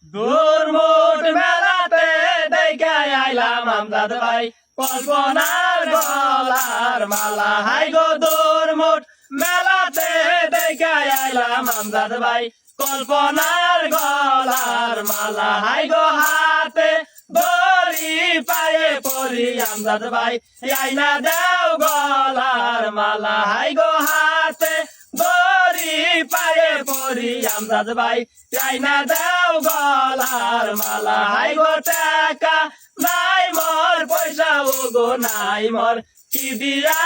দুর্মুট মেলাতে দেখে আইলাম আমজাদ ভাই কল্পনার গলার মালা। হাই গো দুর্মুট মেলাতে দেখে আইলাম আমজাদ ভাই কল্পনার গলার মালা। হাই গো হাতে দড়ি পায়ে পরি আমজাদ ভাই আইনা দেও গলার মালা। হাই গো হাতে দড়ি পায়ে পরি আমজাদ ভাই আইনা দেও গলার মালা। হাই গো টাকা নাই মোর পয়সা ও গো নাই মোর কি দিয়া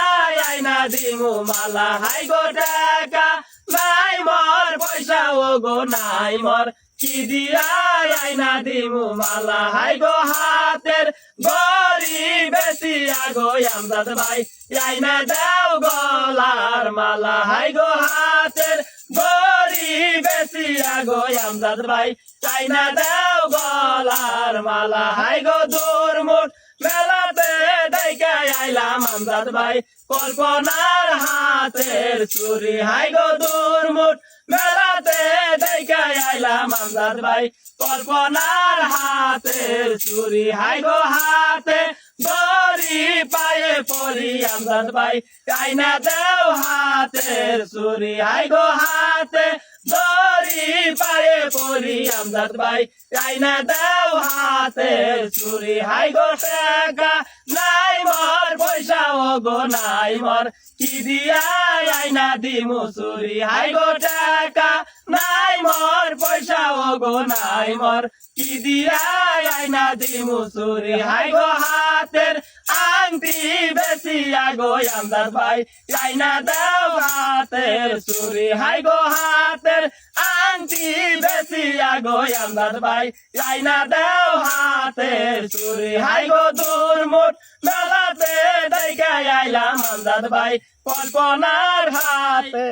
আইনা দিমু মালা। হাই গো টাকা নাই মোর পয়সা ও গো নাই মোর কি দিয়া আইনা দিমু মালা। হাই গো হাতের গড়ি বেশি আগো আমজাদ ভাই আইনা দেও গলার মালা। হাই গো হাতের গড়ি বেশি আগো আমজাদ ভাই আইনা দেও গলার মালা। হাই গো দুর্মুট মেলাতে দেখে আইলাম আমজাদ ভাই কল্পনার হাতের চুরি। হাই গো দুর্মুট মেলাতে দেখে আইলাম আমজাদ ভাই কল্পনার হাতের চুরি। হাই গো হাতে দড়ি পায়ে পরি আমজাদ ভাই আইনা দেও হাতের চুরি। হাই গো হাতে দড়ি পায়ে পরি আমজাদ ভাই আইনা দেও হাতের চুরি। হাই গো টাকা নাই মোর পয়সা ও গো নাই মোর কি দিয়া আইনা দিমু চুরি। হাই গো টাকা নাই মোর পয়সা ও গো নাই মোর কি দিয়া আইনা দিমু চুরি। হাই গো হাতের আংটি বেশি আগো আমজাদ ভাই আইনা দেও হাতের চুরি। হাই গো হাতের আংটি বেশি আগো আমজাদ ভাই আইনা দেও হাতের চুরি। হাই গো দুর্মুট মেলাতে দেখে আইলাম আমজাদ ভাই কল্পনার হাতে।